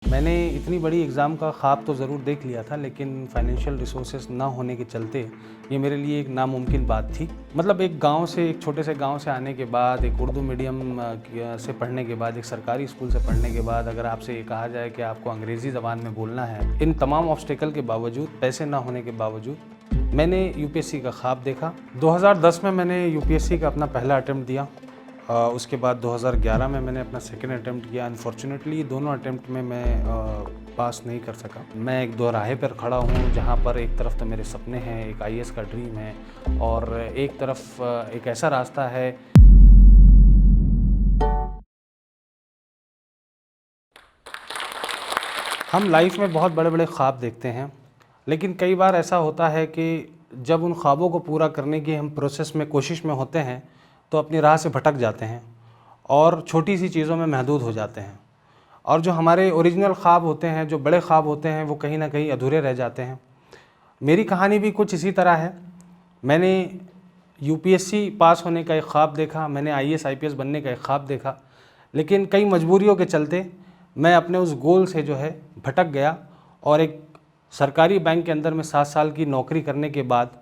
मैंने इतनी बड़ी एग्ज़ाम का ख़्वाब तो ज़रूर देख लिया था, लेकिन फाइनेंशियल रिसोर्सेज़ ना होने के चलते ये मेरे लिए एक नामुमकिन बात थी। मतलब एक गाँव से, एक छोटे से गाँव से आने के बाद, एक उर्दू मीडियम से पढ़ने के बाद, एक सरकारी स्कूल से पढ़ने के बाद अगर आपसे ये कहा जाए कि आपको अंग्रेज़ी ज़बान में बोलना है, इन तमाम ऑब्स्टेकल के बावजूद, पैसे ना होने के बावजूद, मैंने यूपीएससी का ख़्वाब देखा। 2010 में मैंने यूपीएससी का अपना पहला अटेम्प्ट दिया। उसके बाद 2011 में मैंने अपना सेकंड अटेम्प्ट किया। अनफॉर्चुनेटली दोनों अटेम्प्ट में मैं पास नहीं कर सका। मैं एक दोराहे पर खड़ा हूँ जहाँ पर एक तरफ तो मेरे सपने हैं, एक आईएएस का ड्रीम है, और एक तरफ एक ऐसा रास्ता है। हम लाइफ में बहुत बड़े बड़े ख्वाब देखते हैं, लेकिन कई बार ऐसा होता है कि जब उन ख्वाबों को पूरा करने की हम प्रोसेस में, कोशिश में होते हैं, तो अपनी राह से भटक जाते हैं और छोटी सी चीज़ों में महदूद हो जाते हैं, और जो हमारे ओरिजिनल ख्वाब होते हैं, जो बड़े ख्वाब होते हैं, वो कहीं ना कहीं अधूरे रह जाते हैं। मेरी कहानी भी कुछ इसी तरह है। मैंने यूपीएससी पास होने का एक ख्वाब देखा, मैंने आईएएस आईपीएस बनने का एक ख्वाब देखा, लेकिन कई मजबूरियों के चलते मैं अपने उस गोल से जो है भटक गया, और एक सरकारी बैंक के अंदर में 7 साल की नौकरी करने के बाद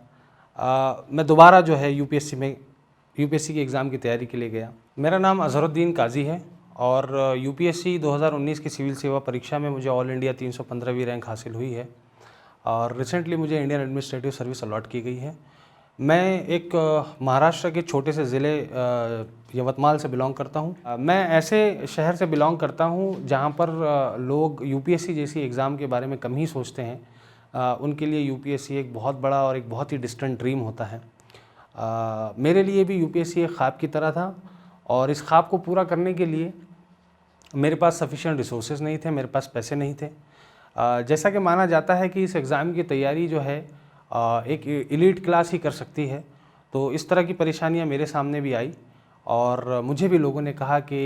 मैं दोबारा जो है यूपीएससी की एग्ज़ाम की तैयारी के लिए गया। मेरा नाम अज़हरुद्दीन काजी है, और यूपीएससी 2019 की सिविल सेवा परीक्षा में मुझे ऑल इंडिया 315वीं रैंक हासिल हुई है, और रिसेंटली मुझे इंडियन एडमिनिस्ट्रेटिव सर्विस अलॉट की गई है। मैं एक महाराष्ट्र के छोटे से ज़िले यवतमाल से बिलोंग करता हूँ। मैं ऐसे शहर से बिलोंग करता हूँ जहाँ पर लोग यूपीएससी जैसी एग्ज़ाम के बारे में कम ही सोचते हैं। उनके लिए यूपीएससी एक बहुत बड़ा और एक बहुत ही डिस्टेंट ड्रीम होता है। मेरे लिए भी यूपीएससी एक ख्वाब की तरह था, और इस ख्वाब को पूरा करने के लिए मेरे पास सफिशिएंट रिसोर्सेज नहीं थे, मेरे पास पैसे नहीं थे। जैसा कि माना जाता है कि इस एग्ज़ाम की तैयारी जो है एक एलीट क्लास ही कर सकती है, तो इस तरह की परेशानियां मेरे सामने भी आई, और मुझे भी लोगों ने कहा कि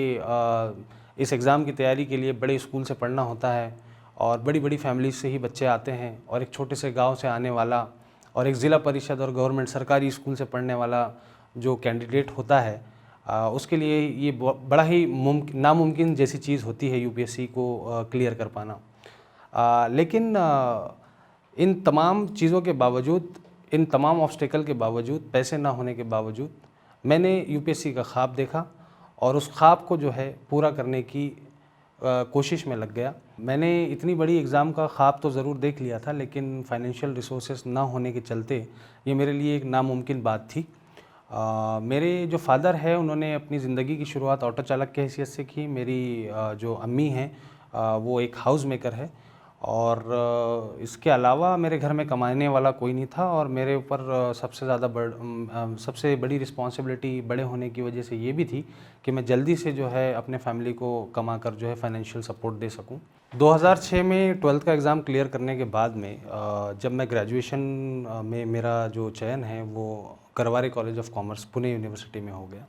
इस एग्ज़ाम की तैयारी के लिए बड़े स्कूल से पढ़ना होता है, और बड़ी बड़ी फैमिलीज से ही बच्चे आते हैं, और एक छोटे से गांव से आने वाला और एक ज़िला परिषद और गवर्नमेंट सरकारी स्कूल से पढ़ने वाला जो कैंडिडेट होता है, उसके लिए ये बड़ा ही नामुमकिन जैसी चीज़ होती है यूपीएससी को क्लियर कर पाना। लेकिन इन तमाम चीज़ों के बावजूद, इन तमाम ऑब्स्टेकल के बावजूद, पैसे ना होने के बावजूद, मैंने यूपीएससी का ख्वाब देखा, और उस ख्वाब को जो है पूरा करने की कोशिश में लग गया। मैंने इतनी बड़ी एग्ज़ाम का ख्वाब तो ज़रूर देख लिया था, लेकिन फाइनेंशियल रिसोर्सेज ना होने के चलते ये मेरे लिए एक नामुमकिन बात थी। मेरे जो फ़ादर है, उन्होंने अपनी ज़िंदगी की शुरुआत ऑटो चालक की हैसियत से की। मेरी जो अम्मी हैं, वो एक हाउस मेकर है, और इसके अलावा मेरे घर में कमाने वाला कोई नहीं था, और मेरे ऊपर सबसे बड़ी रिस्पॉन्सिबिलिटी बड़े होने की वजह से ये भी थी कि मैं जल्दी से जो है अपने फैमिली को कमा कर जो है फाइनेंशियल सपोर्ट दे सकूं। 2006 में 12th का एग्ज़ाम क्लियर करने के बाद में जब मैं ग्रेजुएशन में, मेरा जो चयन है वो Karware college of commerce Pune university में हो गया।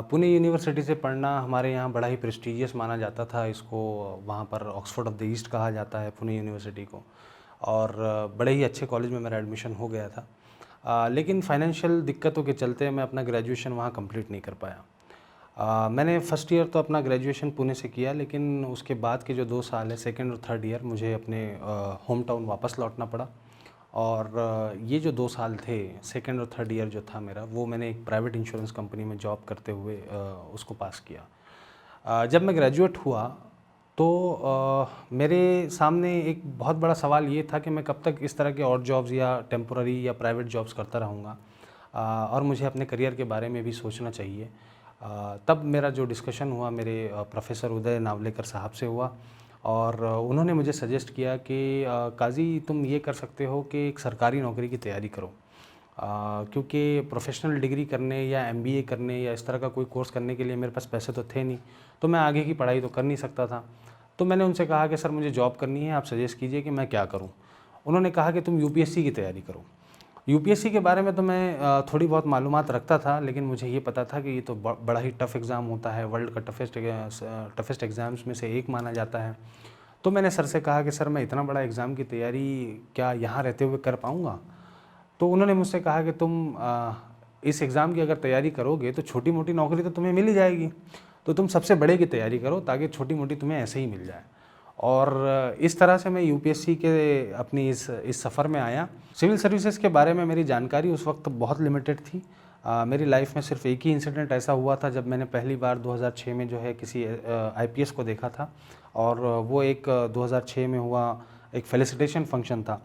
पुणे यूनिवर्सिटी से पढ़ना हमारे यहाँ बड़ा ही प्रेस्टीजियस माना जाता था। इसको वहाँ पर ऑक्सफोर्ड ऑफ द ईस्ट कहा जाता है पुणे यूनिवर्सिटी को, और बड़े ही अच्छे कॉलेज में मेरा एडमिशन हो गया था। लेकिन फाइनेंशियल दिक्कतों के चलते मैं अपना ग्रेजुएशन वहाँ कंप्लीट नहीं कर पाया। मैंने फ़र्स्ट ईयर तो अपना ग्रेजुएशन पुणे से किया, लेकिन उसके बाद के जो 2 साल है, सेकेंड और थर्ड ईयर, मुझे अपने होम टाउन वापस लौटना पड़ा। और ये जो 2 साल थे, सेकंड और थर्ड ईयर जो था मेरा, वो मैंने एक प्राइवेट इंश्योरेंस कंपनी में जॉब करते हुए उसको पास किया। जब मैं ग्रेजुएट हुआ तो मेरे सामने एक बहुत बड़ा सवाल ये था कि मैं कब तक इस तरह के और जॉब्स या टेम्पोररी या प्राइवेट जॉब्स करता रहूँगा, और मुझे अपने करियर के बारे में भी सोचना चाहिए। तब मेरा जो डिस्कशन हुआ मेरे प्रोफेसर उदय नावलेकर साहब से हुआ, और उन्होंने मुझे सजेस्ट किया कि काज़ी तुम ये कर सकते हो कि एक सरकारी नौकरी की तैयारी करो, क्योंकि प्रोफेशनल डिग्री करने या एमबीए करने या इस तरह का कोई कोर्स करने के लिए मेरे पास पैसे तो थे नहीं, तो मैं आगे की पढ़ाई तो कर नहीं सकता था। तो मैंने उनसे कहा कि सर मुझे जॉब करनी है, आप सजेस्ट कीजिए कि मैं क्या करूं। उन्होंने कहा कि तुम यूपीएससी की तैयारी करो। यूपीएससी के बारे में तो मैं थोड़ी बहुत मालूमात रखता था, लेकिन मुझे ये पता था कि ये तो बड़ा ही टफ़ एग्ज़ाम होता है, वर्ल्ड का टफ़ेस्ट एग्ज़ाम्स में से एक माना जाता है। तो मैंने सर से कहा कि सर मैं इतना बड़ा एग्ज़ाम की तैयारी क्या यहाँ रहते हुए कर पाऊँगा? तो उन्होंने मुझसे कहा कि तुम इस एग्ज़ाम की अगर तैयारी करोगे तो छोटी मोटी नौकरी तो तुम्हें मिल ही जाएगी, तो तुम सबसे बड़े की तैयारी करो ताकि छोटी मोटी तुम्हें ऐसे ही मिल जाए। और इस तरह से मैं यूपीएससी के अपनी इस सफ़र में आया। सिविल सर्विसेज के बारे में मेरी जानकारी उस वक्त बहुत लिमिटेड थी। मेरी लाइफ में सिर्फ एक ही इंसिडेंट ऐसा हुआ था जब मैंने पहली बार 2006 में जो है किसी आईपीएस को देखा था, और वो एक 2006 में हुआ एक फेलिसिटेशन फंक्शन था।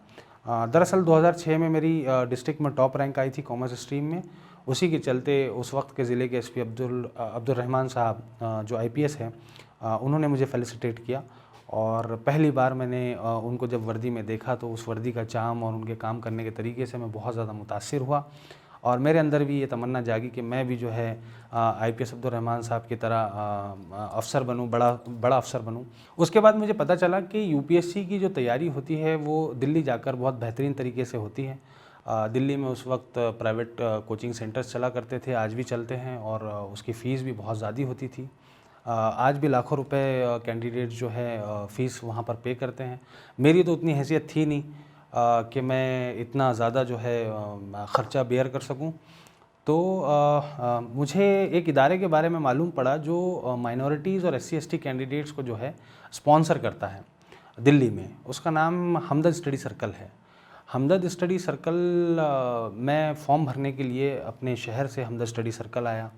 दरअसल 2006 में मेरी डिस्ट्रिक्ट में टॉप रैंक आई थी कॉमर्स स्ट्रीम में। उसी के चलते उस वक्त के ज़िले के एसपी अब्दुल रहमान साहब जो आईपीएस हैं, उन्होंने मुझे फेलिसिटेट किया। और पहली बार मैंने उनको जब वर्दी में देखा तो उस वर्दी का चार्म और उनके काम करने के तरीके से मैं बहुत ज़्यादा मुतासिर हुआ, और मेरे अंदर भी ये तमन्ना जागी कि मैं भी जो है आईपीएस अब्दुल रहमान साहब की तरह अफ़सर बनूं, बड़ा अफ़सर बनूं। उसके बाद मुझे पता चला कि यूपीएससी की जो तैयारी होती है वो दिल्ली जाकर बहुत बेहतरीन तरीके से होती है। दिल्ली में उस वक्त प्राइवेट कोचिंग सेंटर्स चला करते थे, आज भी चलते हैं, और उसकी फ़ीस भी बहुत ज़्यादा होती थी। आज भी लाखों रुपए कैंडिडेट जो है फ़ीस वहाँ पर पे करते हैं। मेरी तो उतनी हैसियत थी नहीं कि मैं इतना ज़्यादा जो है ख़र्चा बेयर कर सकूं। तो मुझे एक इदारे के बारे में मालूम पड़ा जो माइनॉरिटीज़ और एससी एसटी कैंडिडेट्स को जो है स्पॉन्सर करता है दिल्ली में। उसका नाम हमदर्द स्टडी सर्कल है। हमदर्द स्टडी सर्कल मैं फ़ॉर्म भरने के लिए अपने शहर से हमदर्द स्टडी सर्कल आया।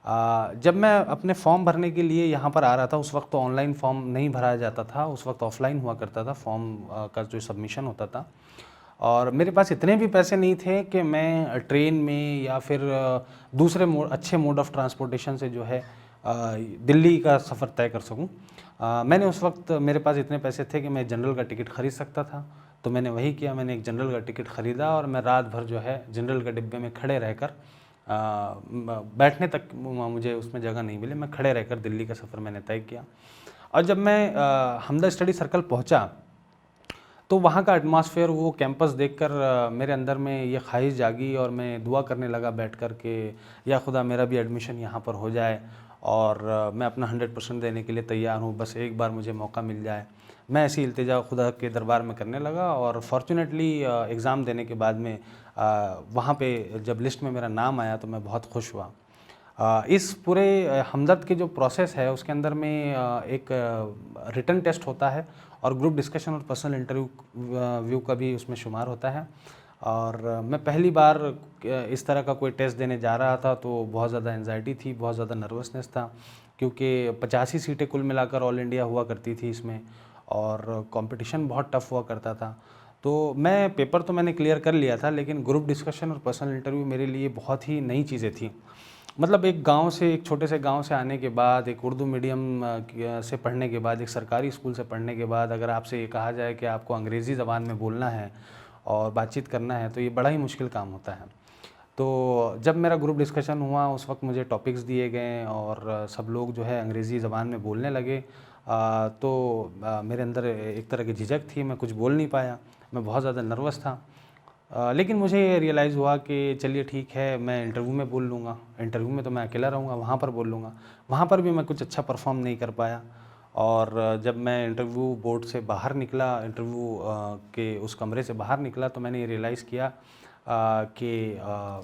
जब मैं अपने फॉर्म भरने के लिए यहाँ पर आ रहा था, उस वक्त तो ऑनलाइन फॉर्म नहीं भराया जाता था, उस वक्त ऑफ़लाइन हुआ करता था फॉर्म का जो सबमिशन होता था। और मेरे पास इतने भी पैसे नहीं थे कि मैं ट्रेन में या फिर दूसरे अच्छे मोड ऑफ़ ट्रांसपोर्टेशन से जो है दिल्ली का सफ़र तय कर सकूं। मैंने उस वक्त मेरे पास इतने पैसे थे कि मैं जनरल का टिकट ख़रीद सकता था, तो मैंने वही किया। मैंने एक जनरल का टिकट ख़रीदा और मैं रात भर जो है जनरल के डिब्बे में खड़े रहकर बैठने तक मुझे उसमें जगह नहीं मिली, मैं खड़े रहकर दिल्ली का सफ़र मैंने तय किया। और जब मैं हमदर्द स्टडी सर्कल पहुंचा तो वहाँ का एटमॉस्फेयर, वो कैंपस देखकर मेरे अंदर में ये ख्वाहिश जागी और मैं दुआ करने लगा बैठ कर के, या खुदा मेरा भी एडमिशन यहाँ पर हो जाए और मैं अपना 100% देने के लिए तैयार हूँ, बस एक बार मुझे मौका मिल जाए। मैं ऐसी इल्तिजा खुदा के दरबार में करने लगा और फॉर्चुनेटली एग्ज़ाम देने के बाद में वहाँ पे जब लिस्ट में मेरा नाम आया तो मैं बहुत खुश हुआ। इस पूरे हमदर्द के जो प्रोसेस है उसके अंदर में एक रिटन टेस्ट होता है और ग्रुप डिस्कशन और पर्सनल इंटरव्यू का भी उसमें शुमार होता है। और मैं पहली बार इस तरह का कोई टेस्ट देने जा रहा था तो बहुत ज़्यादा एंजाइटी थी, बहुत ज़्यादा नर्वसनेस था, क्योंकि 85 सीटें कुल मिलाकर ऑल इंडिया हुआ करती थी इसमें, और कंपटीशन बहुत टफ हुआ करता था। तो मैं पेपर तो मैंने क्लियर कर लिया था, लेकिन ग्रुप डिस्कशन और पर्सनल इंटरव्यू मेरे लिए बहुत ही नई चीज़ें थी। मतलब एक गांव से, एक छोटे से गांव से आने के बाद, एक उर्दू मीडियम से पढ़ने के बाद, एक सरकारी स्कूल से पढ़ने के बाद, अगर आपसे ये कहा जाए कि आपको अंग्रेज़ी ज़बान में बोलना है और बातचीत करना है तो ये बड़ा ही मुश्किल काम होता है। तो जब मेरा ग्रुप डिस्कशन हुआ उस वक्त मुझे टॉपिक्स दिए गए और सब लोग जो है अंग्रेज़ी ज़बान में बोलने लगे, तो मेरे अंदर एक तरह की झिझक थी, मैं कुछ बोल नहीं पाया, मैं बहुत ज़्यादा नर्वस था। लेकिन मुझे ये रियलाइज़ हुआ कि चलिए ठीक है, मैं इंटरव्यू में बोल लूँगा, इंटरव्यू में तो मैं अकेला रहूँगा, वहाँ पर बोल लूँगा। वहाँ पर भी मैं कुछ अच्छा परफॉर्म नहीं कर पाया। और जब मैं इंटरव्यू बोर्ड से बाहर निकला, इंटरव्यू के उस कमरे से बाहर निकला, तो मैंने ये रियलाइज़ किया कि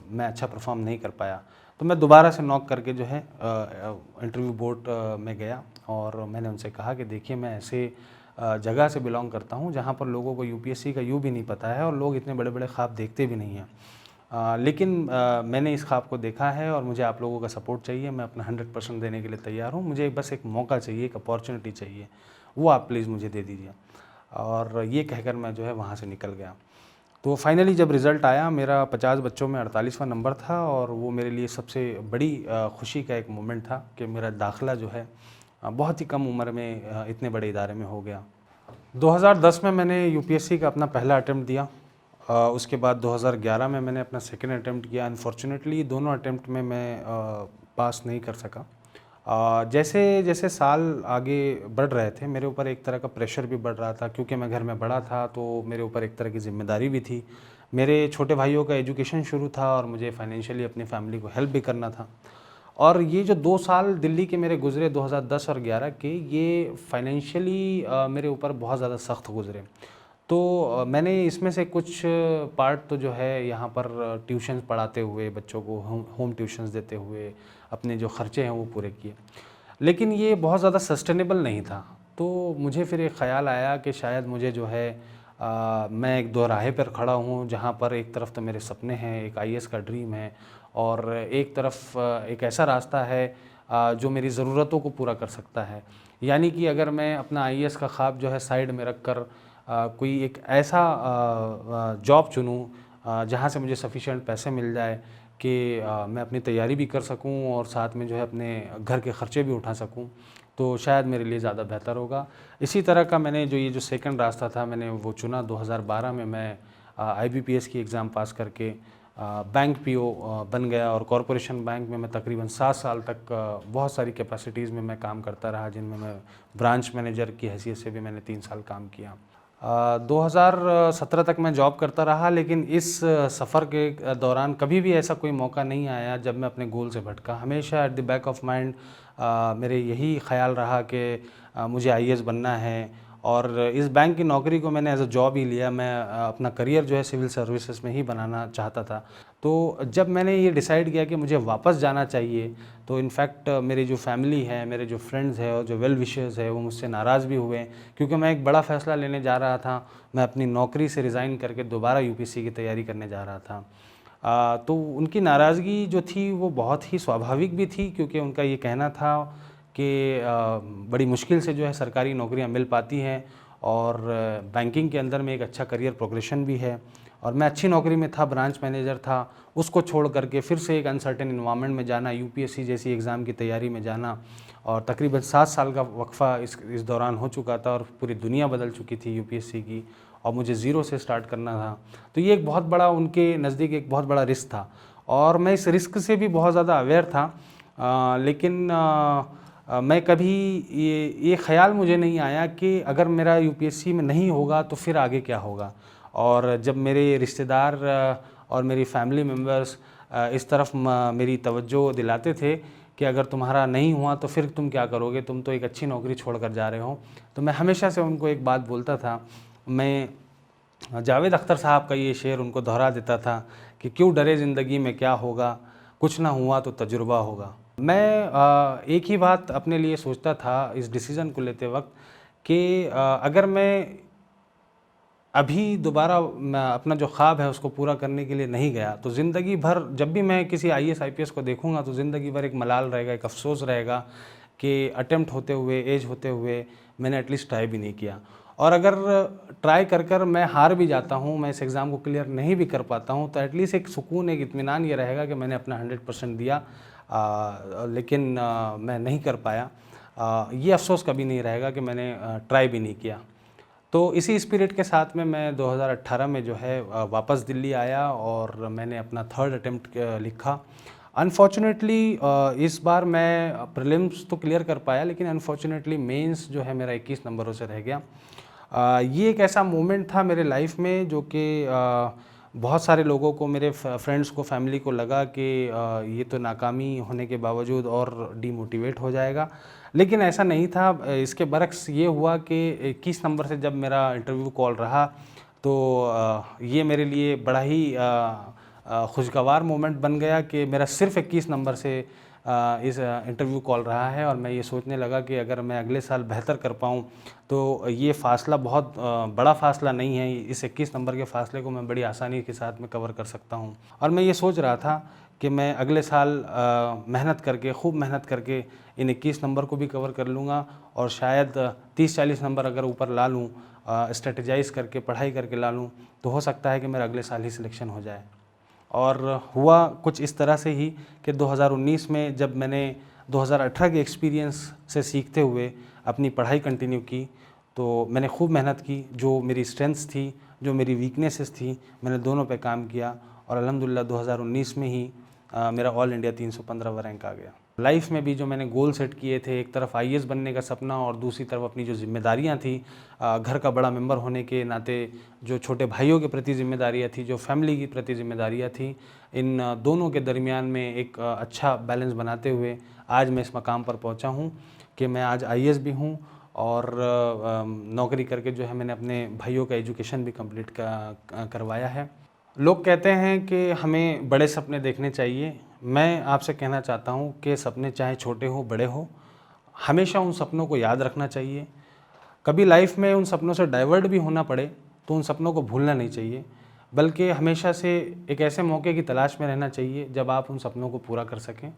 मैं अच्छा परफॉर्म नहीं कर पाया। तो मैं दोबारा से नॉक करके जो है इंटरव्यू बोर्ड में गया और मैंने उनसे कहा कि देखिए, मैं ऐसे जगह से बिलोंग करता हूँ जहाँ पर लोगों को यूपीएससी का यूँ भी नहीं पता है और लोग इतने बड़े बड़े ख्वाब देखते भी नहीं हैं। लेकिन मैंने इस ख्वाब को देखा है और मुझे आप लोगों का सपोर्ट चाहिए। मैं अपना 100% देने के लिए तैयार हूँ। मुझे बस एक मौका चाहिए, एक अपॉर्चुनिटी चाहिए, वो आप प्लीज़ मुझे दे दीजिए। और ये कहकर मैं जो है वहाँ से निकल गया। तो फाइनली जब रिज़ल्ट आया, मेरा 50 बच्चों में 48वां नंबर था और वो मेरे लिए सबसे बड़ी खुशी का एक मोमेंट था कि मेरा दाखिला जो है बहुत ही कम उम्र में इतने बड़े इदारे में हो गया। 2010 में मैंने यूपीएससी का अपना पहला अटेम्प्ट दिया। उसके बाद 2011 में मैंने अपना सेकंड अटेम्प्ट किया। अनफॉर्चुनेटली दोनों अटेम्प्ट में मैं पास नहीं कर सका। जैसे जैसे साल आगे बढ़ रहे थे, मेरे ऊपर एक तरह का प्रेशर भी बढ़ रहा था, क्योंकि मैं घर में बड़ा था तो मेरे ऊपर एक तरह की ज़िम्मेदारी भी थी। मेरे छोटे भाइयों का एजुकेशन शुरू था और मुझे फाइनेंशियली अपनी फैमिली को हेल्प भी करना था। और ये जो 2 साल दिल्ली के मेरे गुज़रे 2010 और 11 के, ये फाइनेंशियली मेरे ऊपर बहुत ज़्यादा सख्त गुज़रे। तो मैंने इसमें से कुछ पार्ट तो जो है यहाँ पर ट्यूशन्स पढ़ाते हुए, बच्चों को होम ट्यूशन्स देते हुए अपने जो ख़र्चे हैं वो पूरे किए। लेकिन ये बहुत ज़्यादा सस्टेनेबल नहीं था। तो मुझे फिर एक ख़्याल आया कि शायद मुझे जो है मैं एक दोराहे पर खड़ा हूँ, जहाँ पर एक तरफ तो मेरे सपने हैं, एक आईएएस का ड्रीम है, और एक तरफ एक ऐसा रास्ता है जो मेरी ज़रूरतों को पूरा कर सकता है। यानी कि अगर मैं अपना आईएएस का ख्वाब जो है साइड में रख कर कोई एक ऐसा जॉब चुनूँ जहाँ से मुझे सफिशिएंट पैसे मिल जाए कि मैं अपनी तैयारी भी कर सकूँ और साथ में जो है अपने घर के ख़र्चे भी उठा सकूँ, तो शायद मेरे लिए ज़्यादा बेहतर होगा। इसी तरह का मैंने जो सेकंड रास्ता था मैंने वो चुना। 2012 में मैं आईबीपीएस की एग्ज़ाम पास करके बैंक पीओ बन गया, और कॉरपोरेशन बैंक में मैं तकरीबन 7 साल तक बहुत सारी कैपेसिटीज़ में मैं काम करता रहा, जिनमें मैं ब्रांच मैनेजर की हैसियत से भी मैंने 3 साल काम किया। 2017 तक मैं जॉब करता रहा, लेकिन इस सफ़र के दौरान कभी भी ऐसा कोई मौका नहीं आया जब मैं अपने गोल से भटका। हमेशा at the back of mind मेरे यही ख़्याल रहा कि मुझे आईएएस बनना है, और इस बैंक की नौकरी को मैंने एज अ जॉब ही लिया। मैं अपना करियर जो है सिविल सर्विसेज में ही बनाना चाहता था। तो जब मैंने ये डिसाइड किया कि मुझे वापस जाना चाहिए, तो इनफैक्ट मेरी जो फैमिली है, मेरे जो फ्रेंड्स हैं और जो वेल विशर्स है, वो मुझसे नाराज़ भी हुए, क्योंकि मैं एक बड़ा फ़ैसला लेने जा रहा था। मैं अपनी नौकरी से रिज़ाइन करके दोबारा यूपीएससी की तैयारी करने जा रहा था। तो उनकी नाराज़गी जो थी वो बहुत ही स्वाभाविक भी थी, क्योंकि उनका ये कहना था कि बड़ी मुश्किल से जो है सरकारी नौकरियां मिल पाती हैं, और बैंकिंग के अंदर में एक अच्छा करियर प्रोग्रेशन भी है, और मैं अच्छी नौकरी में था, ब्रांच मैनेजर था। उसको छोड़ करके फिर से एक अनसर्टेन इन्वायरमेंट में जाना, यूपीएससी जैसी एग्ज़ाम की तैयारी में जाना, और तकरीबन 7 साल का वक्फ़ा इस दौरान हो चुका था, और पूरी दुनिया बदल चुकी थी यूपीएससी की, और मुझे ज़ीरो से स्टार्ट करना था। तो ये एक बहुत बड़ा, उनके नज़दीक एक बहुत बड़ा रिस्क था, और मैं इस रिस्क से भी बहुत ज़्यादा अवेयर था। लेकिन मैं कभी ये ख़्याल मुझे नहीं आया कि अगर मेरा यूपीएससी में नहीं होगा तो फिर आगे क्या होगा। और जब मेरे रिश्तेदार और मेरी फैमिली मेम्बर्स इस तरफ मेरी तवज्जो दिलाते थे कि अगर तुम्हारा नहीं हुआ तो फिर तुम क्या करोगे, तुम तो एक अच्छी नौकरी छोड़ कर जा रहे हो, तो मैं हमेशा से उनको एक बात बोलता था। मैं जावेद अख्तर साहब का ये शेर उनको दोहरा देता था कि क्यों डरे ज़िंदगी में क्या होगा, कुछ ना हुआ तो तजुर्बा होगा। मैं एक ही बात अपने लिए सोचता था इस डिसीज़न को लेते वक्त कि अगर मैं अभी दोबारा मैं अपना जो ख्वाब है उसको पूरा करने के लिए नहीं गया, तो ज़िंदगी भर जब भी मैं किसी आईएएस आईपीएस को देखूंगा तो ज़िंदगी भर एक मलाल रहेगा, एक अफसोस रहेगा कि अटेम्प्ट होते हुए, एज होते हुए मैंने एटलीस्ट ट्राई भी नहीं किया। और अगर ट्राई कर कर मैं हार भी जाता हूँ, मैं इस एग्ज़ाम को क्लियर नहीं भी कर पाता हूँ, तो एटलीस्ट एक सुकून, एक इत्मीनान ये रहेगा कि मैंने अपना 100% दिया, लेकिन मैं नहीं कर पाया। ये अफसोस कभी नहीं रहेगा कि मैंने ट्राई भी नहीं किया। तो इसी स्पिरिट के साथ में मैं 2018 में जो है वापस दिल्ली आया, और मैंने अपना थर्ड अटेम्प्ट लिखा। अनफॉर्चुनेटली इस बार मैं प्रीलिम्स तो क्लियर कर पाया, लेकिन अनफॉर्चुनेटली मेंस जो है मेरा 21 नंबरों से रह गया। ये एक ऐसा मोमेंट था मेरे लाइफ में जो कि बहुत सारे लोगों को, मेरे फ्रेंड्स को, फैमिली को लगा कि ये तो नाकामी होने के बावजूद और डीमोटिवेट हो जाएगा, लेकिन ऐसा नहीं था। इसके बरक्स ये हुआ कि 21 नंबर से जब मेरा इंटरव्यू कॉल रहा, तो ये मेरे लिए बड़ा ही खुशगवार मोमेंट बन गया कि मेरा सिर्फ 21 नंबर से इस इंटरव्यू कॉल रहा है, और मैं ये सोचने लगा कि अगर मैं अगले साल बेहतर कर पाऊँ तो ये फ़ासला बहुत बड़ा फ़ासला नहीं है। इस 21 नंबर के फ़ासले को मैं बड़ी आसानी के साथ में कवर कर सकता हूँ। और मैं ये सोच रहा था कि मैं अगले साल मेहनत करके, खूब मेहनत करके इन 21 नंबर को भी कवर कर लूँगा, और शायद 30-40 नंबर अगर ऊपर ला लूँ, स्ट्रेटजाइज़ करके, पढ़ाई करके ला लूँ, तो हो सकता है कि मेरा अगले साल ही सिलेक्शन हो जाए। और हुआ कुछ इस तरह से ही कि 2019 में जब मैंने 2018 के एक्सपीरियंस से सीखते हुए अपनी पढ़ाई कंटिन्यू की, तो मैंने खूब मेहनत की। जो मेरी स्ट्रेंथ्स थी, जो मेरी वीकनेसेस थी, मैंने दोनों पे काम किया, और अल्हम्दुलिल्लाह 2019 में ही मेरा ऑल इंडिया 315वां रैंक आ गया। लाइफ में भी जो मैंने गोल सेट किए थे, एक तरफ आईएएस बनने का सपना, और दूसरी तरफ अपनी जो ज़िम्मेदारियाँ थी, घर का बड़ा मेंबर होने के नाते जो छोटे भाइयों के प्रति ज़िम्मेदारियाँ थी, जो फैमिली की प्रति ज़िम्मेदारियाँ थी, इन दोनों के दरमियान में एक अच्छा बैलेंस बनाते हुए आज मैं इस मकाम पर पहुँचा हूँ कि मैं आज आईएएस भी हूँ, और नौकरी करके जो है मैंने अपने भाइयों का एजुकेशन भी कंप्लीट करवाया है। लोग कहते हैं कि हमें बड़े सपने देखने चाहिए। मैं आपसे कहना चाहता हूँ कि सपने चाहे छोटे हो, बड़े हो, हमेशा उन सपनों को याद रखना चाहिए। कभी लाइफ में उन सपनों से डाइवर्ट भी होना पड़े तो उन सपनों को भूलना नहीं चाहिए, बल्कि हमेशा से एक ऐसे मौके की तलाश में रहना चाहिए जब आप उन सपनों को पूरा कर सकें।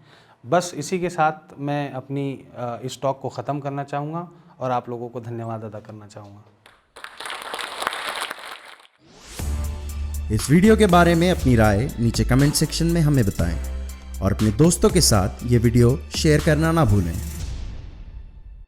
बस इसी के साथ मैं अपनी इस टॉक को ख़त्म करना चाहूँगा और आप लोगों को धन्यवाद अदा करना चाहूँगा। इस वीडियो के बारे में अपनी राय नीचे कमेंट सेक्शन में हमें बताएं और अपने दोस्तों के साथ ये वीडियो शेयर करना ना भूलें।